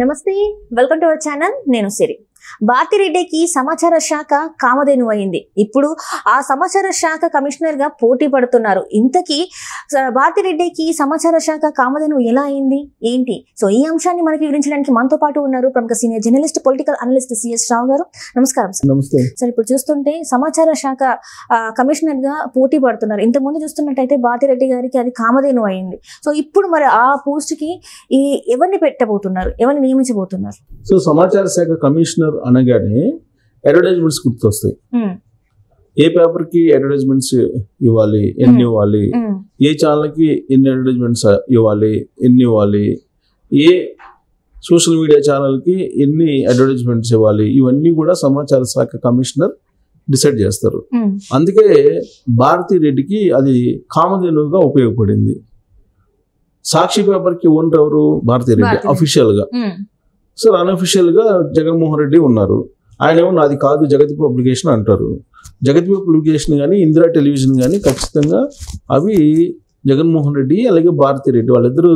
నమస్తే, welcome to our channel. నేను సిరి. భారతిరెడ్డికి సమాచార శాఖ కామధేను అయింది. ఇప్పుడు ఆ సమాచార శాఖ కమిషనర్ గా పోటీ పడుతున్నారు. ఇంతకీ భారతిరెడ్డికి సమాచార శాఖ కామధేను ఎలా అయింది ఏంటి? సో ఈ అంశాన్ని మనకి వివరించడానికి మనతో పాటు ఉన్నారు ప్రముఖ senior journalist, political analyst CS Rao garu. నమస్కారం సార్. నమస్తే సార్, ఇప్పుడు చూస్తుంటే సమాచార శాఖ కమిషనర్ గా పోటీ పడుతున్నారు. ఇంతకుముందు చూస్తున్నట్టయితే భారతిరెడ్డి గారికి అది కామధేను అయింది. సో ఇప్పుడు మరి ఆ పోస్ట్ కి ఎవరిని పెట్టబోతున్నారు, ఎవరిని నియమించబోతున్నారు? సో సమాచార శాఖ కమిషనర్ అనగానే అడ్వర్టైజ్మెంట్స్ గుర్తొస్తాయి. ఏ పేపర్ కి అడ్వర్టైజ్మెంట్స్ ఇవ్వాలి, ఎన్ని ఇవ్వాలి, ఏ ఛానల్ కి ఎన్ని అడ్వర్టైజ్మెంట్స్ ఇవ్వాలి, ఎన్ని ఇవ్వాలి, ఏ సోషల్ మీడియా ఛానల్ కి ఎన్ని అడ్వర్టైజ్మెంట్స్ ఇవ్వాలి, ఇవన్నీ కూడా సమాచార శాఖ కమిషనర్ డిసైడ్ చేస్తారు. అందుకే భారతిరెడ్డికి అది కామధేనుగా ఉపయోగపడింది. సాక్షి పేపర్ కి ఓనర్ ఎవరు? భారతిరెడ్డి అఫీషియల్ గా. సార్ అన్అఫీషియల్ గా జగన్మోహన్ రెడ్డి ఉన్నారు. ఆయన ఏమో నాది కాదు జగతి పబ్లికేషన్ అంటారు. జగతి పబ్లికేషన్ కానీ ఇందిరా టెలివిజన్ కానీ ఖచ్చితంగా అవి జగన్మోహన్ రెడ్డి అలాగే భారతిరెడ్డి వాళ్ళిద్దరూ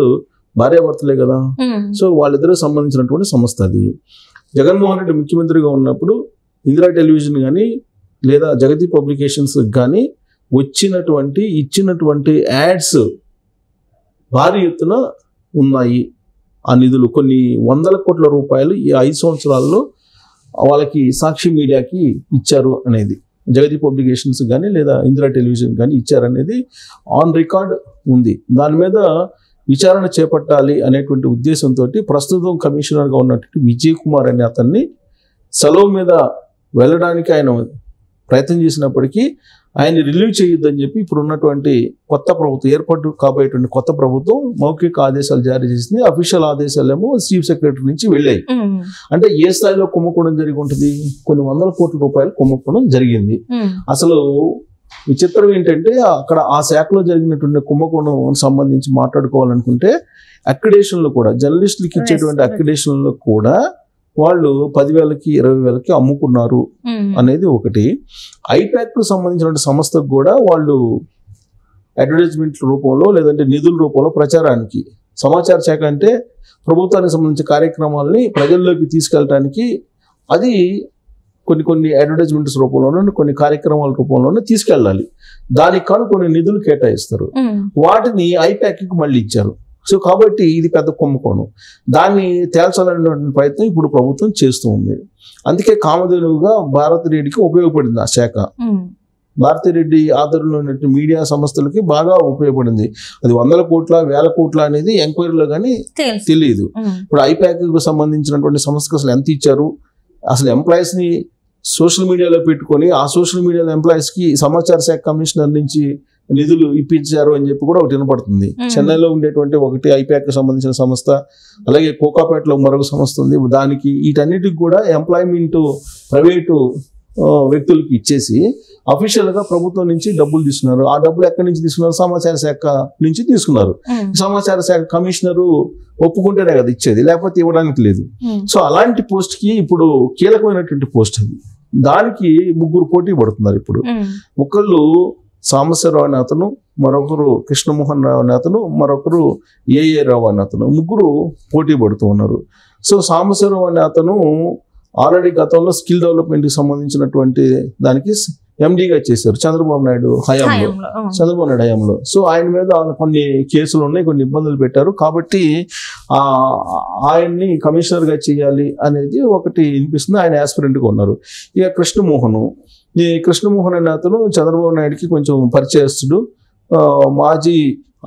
భార్యాభర్తలే కదా. సో వాళ్ళిద్దరూ సంబంధించినటువంటి సంస్థ అది. జగన్మోహన్ రెడ్డి ముఖ్యమంత్రిగా ఉన్నప్పుడు ఇందిరా టెలివిజన్ కానీ లేదా జగతి పబ్లికేషన్స్ కానీ ఇచ్చినటువంటి యాడ్స్ భారీ ఎత్తున ఉన్నాయి. ఆ నిధులు కొన్ని వందల కోట్ల రూపాయలు ఈ 5 సంవత్సరాల్లో వాళ్ళకి సాక్షి మీడియాకి ఇచ్చారు అనేది, జగతి పబ్లికేషన్స్ కానీ లేదా ఇందిరా టెలివిజన్ కానీ ఇచ్చారనేది ఆన్ రికార్డ్ ఉంది. దాని మీద విచారణ చేపట్టాలి అనేటువంటి ఉద్దేశంతో ప్రస్తుతం కమిషనర్గా ఉన్నటువంటి విజయ్ కుమార్ అనే అతన్ని సెలవు మీద వెళ్ళడానికి ఆయన ప్రయత్నం చేసినప్పటికీ ఆయన రిలీవ్ చేయొద్దని చెప్పి ఇప్పుడు ఉన్నటువంటి కొత్త ప్రభుత్వం ఏర్పాటు కాబోయేటువంటి కొత్త ప్రభుత్వం మౌఖిక ఆదేశాలు జారీ చేసింది. అఫీషియల్ ఆదేశాలు ఏమో చీఫ్ సెక్రటరీ నుంచి వెళ్ళాయి. అంటే ఏ స్థాయిలో కుంభకోణం జరిగి ఉంటుంది? కొన్ని వందల కోట్ల రూపాయలు కుంభకోణం జరిగింది. అసలు విచిత్రం ఏంటంటే అక్కడ ఆ శాఖలో జరిగినటువంటి కుంభకోణం సంబంధించి మాట్లాడుకోవాలనుకుంటే అక్రిడేషన్లు కూడా, జర్నలిస్టులకి ఇచ్చేటువంటి అక్రిడేషన్లు కూడా వాళ్ళు 10,000కి 20,000కి అమ్ముకున్నారు అనేది ఒకటి. ఐపాక్ కు సంబంధించిన సంస్థకు కూడా వాళ్ళు అడ్వర్టైజ్మెంట్ రూపంలో లేదంటే నిధుల రూపంలో ప్రచారానికి, సమాచార శాఖ అంటే ప్రభుత్వానికి సంబంధించిన కార్యక్రమాలని ప్రజల్లోకి తీసుకెళ్ళడానికి అది కొన్ని అడ్వర్టైజ్మెంట్స్ రూపంలోనూ కొన్ని కార్యక్రమాల రూపంలోనూ తీసుకెళ్ళాలి. దానికి కానీ కొన్ని నిధులు కేటాయిస్తారు. వాటిని ఐపాక్కి మళ్ళీ ఇచ్చారు. సో కాబట్టి ఇది పెద్ద కుంభకోణం. దాన్ని తేల్చాలనేటువంటి ప్రయత్నం ఇప్పుడు ప్రభుత్వం చేస్తూ ఉంది. అందుకే కామధేనువుగా భారతిరెడ్డికి ఉపయోగపడింది ఆ శాఖ. భారతిరెడ్డి ఆధ్వర్యంలో ఉన్నటువంటి మీడియా సంస్థలకి బాగా ఉపయోగపడింది. అది 100 కోట్ల 1000 కోట్ల అనేది ఎంక్వైరీలో కానీ తెలియదు. ఇప్పుడు ఐపాక్ కు సంబంధించినటువంటి సంస్థకు అసలు ఎంత ఇచ్చారు, అసలు ఎంప్లాయీస్ ని సోషల్ మీడియాలో పెట్టుకొని ఆ సోషల్ మీడియాలో ఎంప్లాయీస్ కి సమాచార శాఖ కమిషనర్ నుంచి నిధులు ఇప్పించారు అని చెప్పి కూడా ఒకటి వినపడుతుంది. చెన్నైలో ఉండేటువంటి ఒకటి ఐపాక్ కు సంబంధించిన సంస్థ, అలాగే కోకాపేటలో మరొక సంస్థ ఉంది. దానికి వీటన్నిటికి కూడా ఎంప్లాయ్మెంట్ ప్రైవేటు వ్యక్తులకి ఇచ్చేసి అఫీషియల్ గా ప్రభుత్వం నుంచి డబ్బులు తీసుకున్నారు. ఆ డబ్బులు ఎక్కడి నుంచి తీసుకున్నారు? సమాచార శాఖ నుంచి తీసుకున్నారు. సమాచార శాఖ కమిషనరు ఒప్పుకుంటేనే కదా ఇచ్చేది, లేకపోతే ఇవ్వడానికి లేదు. సో అలాంటి పోస్ట్ కి ఇప్పుడు కీలకమైనటువంటి పోస్ట్ అది. దానికి 3 పోటీ పడుతున్నారు ఇప్పుడు. ఒకళ్ళు సాంబశివరావు అనే అతను, మరొకరు కృష్ణమోహన్ రావు అనే అతను, మరొకరు ఏఏ రావు అనే అతను, 3 పోటీ పడుతూ ఉన్నారు. సో సాంబశివరావు అనే అతను ఆల్రెడీ గతంలో స్కిల్ డెవలప్మెంట్ కి సంబంధించినటువంటి దానికి ఎండీగా చేశారు చంద్రబాబు నాయుడు హయాంలో. సో ఆయన మీద కొన్ని కేసులు ఉన్నాయి, కొన్ని ఇబ్బందులు పెట్టారు. కాబట్టి ఆయన్ని కమిషనర్ గా చేయాలి అనేది ఒకటి వినిపిస్తుంది. ఆయన ఆస్పిరెంట్ గా ఉన్నారు. ఇక ఈ కృష్ణమోహన్ అనే అతను చంద్రబాబు నాయుడుకి కొంచెం పరిచయస్తుడు, మాజీ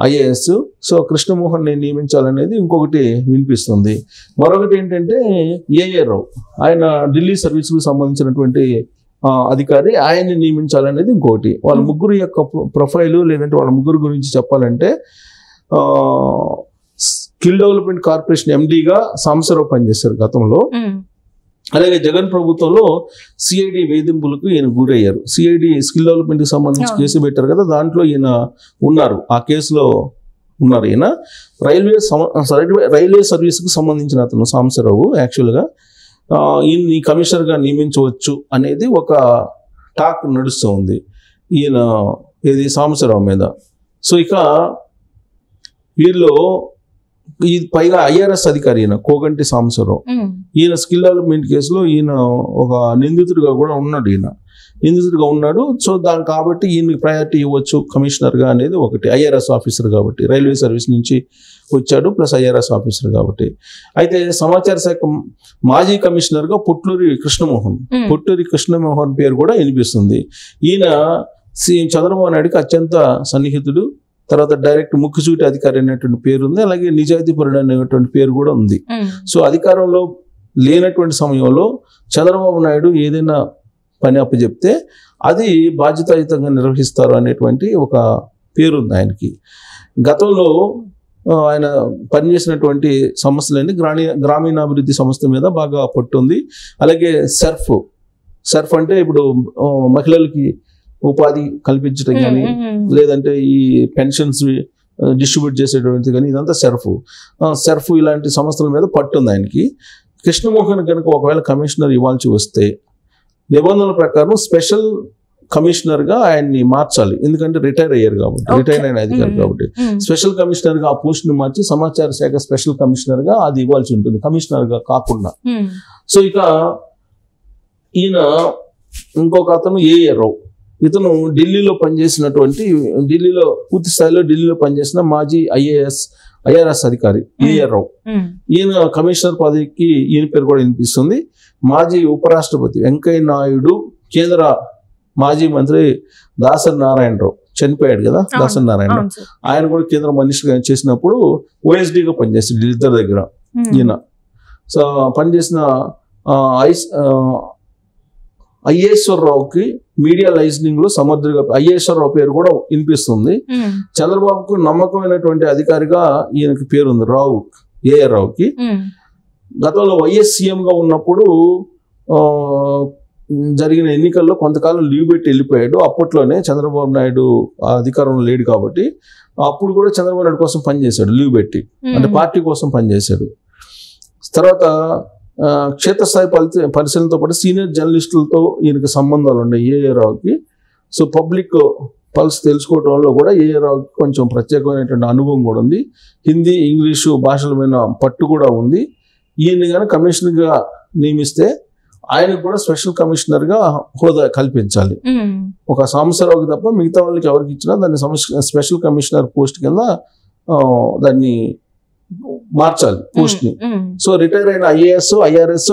ఐఏఎస్. సో కృష్ణమోహన్ ని నియమించాలనేది ఇంకొకటి వినిపిస్తుంది. మరొకటి ఏంటంటే ఏఏ రావు, ఆయన ఢిల్లీ సర్వీసుకు సంబంధించినటువంటి అధికారి, ఆయన్ని నియమించాలనేది ఇంకొకటి. వాళ్ళ ముగ్గురు యొక్క ప్రొఫైలు లేదంటే వాళ్ళ ముగ్గురు గురించి చెప్పాలంటే స్కిల్ డెవలప్మెంట్ కార్పొరేషన్ ఎండీగా సాంబశివరావు పనిచేశారు గతంలో. అలాగే జగన్ ప్రభుత్వంలో సిఐడి వేధింపులకు ఈయన గురయ్యారు. సిఐడి స్కిల్ డెవలప్మెంట్ కి సంబంధించి కేసు పెట్టారు కదా, దాంట్లో ఈయన ఉన్నారు, ఆ కేసులో ఉన్నారు. ఈయన రైల్వే సర్వీస్కి సంబంధించిన అతను సాంబశివరావు. యాక్చువల్గా ఈయన్ని కమిషనర్గా నియమించవచ్చు అనేది ఒక టాక్ నడుస్తూ ఉంది ఈయన సాంబశివరావు మీద. సో ఇక వీళ్ళు ఇది పైగా ఐఆర్ఎస్ అధికారి ఈయన కోగంటి సాంబశివరావు. ఈయన స్కిల్ డెవలప్మెంట్ కేసులో ఈయన ఒక నిందితుడిగా కూడా ఉన్నాడు. నిందితుడిగా ఉన్నాడు. సో దాని కాబట్టి ఈయనకి ప్రయారిటీ ఇవ్వచ్చు కమిషనర్గా అనేది ఒకటి. ఐఆర్ఎస్ ఆఫీసర్ కాబట్టి, రైల్వే సర్వీస్ నుంచి వచ్చాడు, ప్లస్ ఐఆర్ఎస్ ఆఫీసర్ కాబట్టి. అయితే సమాచార శాఖ మాజీ కమిషనర్గా పొట్లూరి కృష్ణమోహన్ పేరు కూడా వినిపిస్తుంది. ఈయన సీఎం చంద్రబాబు నాయుడుకి అత్యంత సన్నిహితుడు. తర్వాత డైరెక్ట్ ముఖ్యసూటి అధికారి అనేటువంటి పేరు ఉంది. అలాగే నిజాయితీపరుడు అనేటువంటి పేరు కూడా ఉంది. సో అధికారంలో లేనటువంటి సమయంలో చంద్రబాబు నాయుడు ఏదైనా పని అప్పచెప్తే అది బాధ్యతాయుతంగా నిర్వహిస్తారు అనేటువంటి ఒక పేరు ఉంది ఆయనకి. గతంలో ఆయన పనిచేసినటువంటి సంస్థలన్నీ గ్రామీణాభివృద్ధి సంస్థ మీద బాగా పట్టుంది. అలాగే సర్ఫ్ అంటే ఇప్పుడు మహిళలకి ఉపాధి కల్పించడం కానీ, లేదంటే ఈ పెన్షన్స్ డిస్ట్రిబ్యూట్ చేసేటువంటి కానీ, ఇదంతా సర్ఫ్ ఇలాంటి సంస్థల మీద పట్టుంది ఆయనకి. కృష్ణమోహన్ కనుక ఒకవేళ కమిషనర్ ఇవ్వాల్సి వస్తే నిబంధనల ప్రకారం స్పెషల్ కమిషనర్గా ఆయన్ని మార్చాలి. ఎందుకంటే రిటైర్ అయ్యారు కాబట్టి, రిటైర్ అయిన అధికారి కాబట్టి స్పెషల్ కమిషనర్గా ఆ పోస్ట్ని మార్చి సమాచార శాఖ స్పెషల్ కమిషనర్గా అది ఇవ్వాల్సి ఉంటుంది, కమిషనర్గా కాకుండా. సో ఇక ఈయన ఇంకొక అతను ఏఏ రావు. ఇతను ఢిల్లీలో పూర్తి స్థాయిలో ఢిల్లీలో పనిచేసిన మాజీ ఐఆర్ఎస్ అధికారి ఏఆర్ రావు. ఈయన కమిషనర్ పదవికి ఈయన పేరు కూడా వినిపిస్తుంది. మాజీ ఉపరాష్ట్రపతి వెంకయ్య నాయుడు, కేంద్ర మాజీ మంత్రి దాసరి నారాయణరావు చనిపోయాడు కదా, దాసరి నారాయణరావు, ఆయన కూడా కేంద్ర మనిషిగా చేసినప్పుడు ఓఎస్డీగా పనిచేస్తాడు వీళ్ళిద్దరి దగ్గర. ఈయన సో పనిచేసిన అయ్యేశ్వరరావుకి మీడియా లైజనింగ్ లో సమర్థుడిగా అయ్యేశ్వరరావు పేరు కూడా వినిపిస్తుంది. చంద్రబాబుకు నమ్మకమైనటువంటి అధికారిగా ఈయనకి పేరుంది ఏఆర్ రావుకి. గతంలో వైఎస్ సీఎంగా ఉన్నప్పుడు జరిగిన ఎన్నికల్లో కొంతకాలం లీవ్ పెట్టి వెళ్ళిపోయాడు. అప్పట్లోనే చంద్రబాబు నాయుడు అధికారంలో లేడు కాబట్టి అప్పుడు కూడా చంద్రబాబు నాయుడు కోసం పనిచేశాడు, లీవ్ పెట్టి, అంటే పార్టీ కోసం పనిచేశాడు. తర్వాత క్షేత్రస్థాయి పరిశీలనతో పాటు సీనియర్ జర్నలిస్టులతో ఈయనకి సంబంధాలు ఉన్నాయి ఏఆర్ రావుకి. సో పబ్లిక్ పల్స్ తెలుసుకోవడంలో కూడా ఏఆర్ రావుకి కొంచెం ప్రత్యేకమైనటువంటి అనుభవం కూడా ఉంది. హిందీ, ఇంగ్లీషు భాషల మీద పట్టు కూడా ఉంది. ఈయన్ని కానీ కమిషనర్గా నియమిస్తే ఆయనకు కూడా స్పెషల్ కమిషనర్గా హోదా కల్పించాలి. ఒక సాంబశివరావుకి తప్ప మిగతా వాళ్ళకి ఎవరికి ఇచ్చినా దాన్ని స్పెషల్ కమిషనర్ పోస్ట్ కింద దాన్ని మార్చాలి పోస్ట్ ని. సో రిటైర్ అయిన ఐఏఎస్, ఐఆర్ఎస్,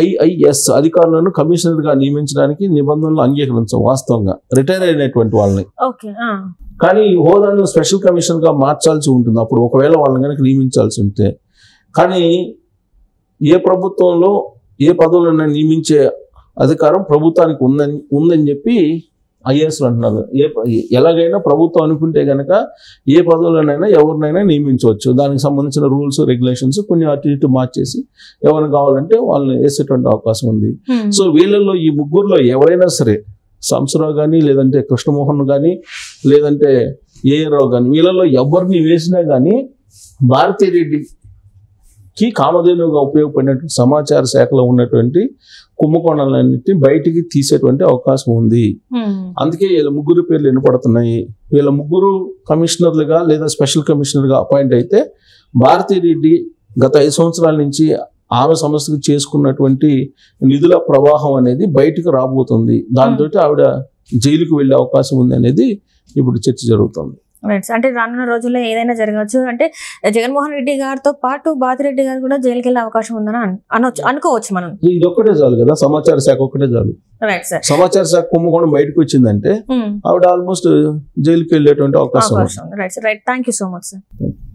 ఐఐఎస్ అధికారులను కమిషనర్ గా నియమించడానికి నిబంధనలు అంగీకరించవు వాస్తవంగా రిటైర్ అయినటువంటి వాళ్ళని. కానీ ఈ హోదాను స్పెషల్ కమిషనర్ గా మార్చాల్సి ఉంటుంది అప్పుడు ఒకవేళ వాళ్ళని కనుక నియమించాల్సి ఉంటే. కానీ ఏ ప్రభుత్వంలో ఏ పదవులను నియమించే అధికారం ప్రభుత్వానికి ఉందని చెప్పి ఐఏఎస్లు అంటున్నారు. ఎలాగైనా ప్రభుత్వం అనుకుంటే కనుక ఏ పదవులనైనా ఎవరినైనా నియమించవచ్చు. దానికి సంబంధించిన రూల్స్, రెగ్యులేషన్స్ కొన్ని అటు ఇటు మార్చేసి ఎవరిని కావాలంటే వాళ్ళని వేసేటువంటి అవకాశం ఉంది. సో వీళ్ళల్లో ఈ ముగ్గురులో ఎవరైనా సరే, సాంబశివరావు కానీ, లేదంటే కృష్ణమోహన్ కానీ, లేదంటే ఏఆర్ రావు కానీ, వీళ్ళల్లో ఎవరిని వేసినా కానీ భారతీరెడ్డికి కామధేనుగా ఉపయోగపడినటువంటి సమాచార శాఖలో ఉన్నటువంటి కుంభకోణాలన్నింటినీ బయటికి తీసేటువంటి అవకాశం ఉంది. అందుకే వీళ్ళ ముగ్గురు పేర్లు వినపడుతున్నాయి. వీళ్ళ ముగ్గురు కమిషనర్లుగా లేదా స్పెషల్ కమిషనర్గా అపాయింట్ అయితే భారతీరెడ్డి గత 5 సంవత్సరాల నుంచి ఆమె సంస్థకు చేసుకున్నటువంటి నిధుల ప్రవాహం అనేది బయటకు రాబోతుంది. దాంతో ఆవిడ జైలుకు వెళ్ళే అవకాశం ఉంది అనేది ఇప్పుడు చర్చ జరుగుతుంది. అంటే రానున్న రోజుల్లో ఏదైనా జరగవచ్చు. అంటే జగన్మోహన్ రెడ్డి గారితో పాటు బాతిరెడ్డి గారు కూడా జైలుకి వెళ్ళే అవకాశం ఉందని అనుకోవచ్చు మనం. ఇది ఒక్కటే చాలు కదా, సమాచార శాఖ ఒక్కటే చాలు. సమాచార శాఖ కుంభకోణం బయటకు వచ్చిందంటే ఆవిడ ఆల్మోస్ట్ జైలుకి వెళ్ళేటువంటి అవకాశం. Right. Thank you so much sir.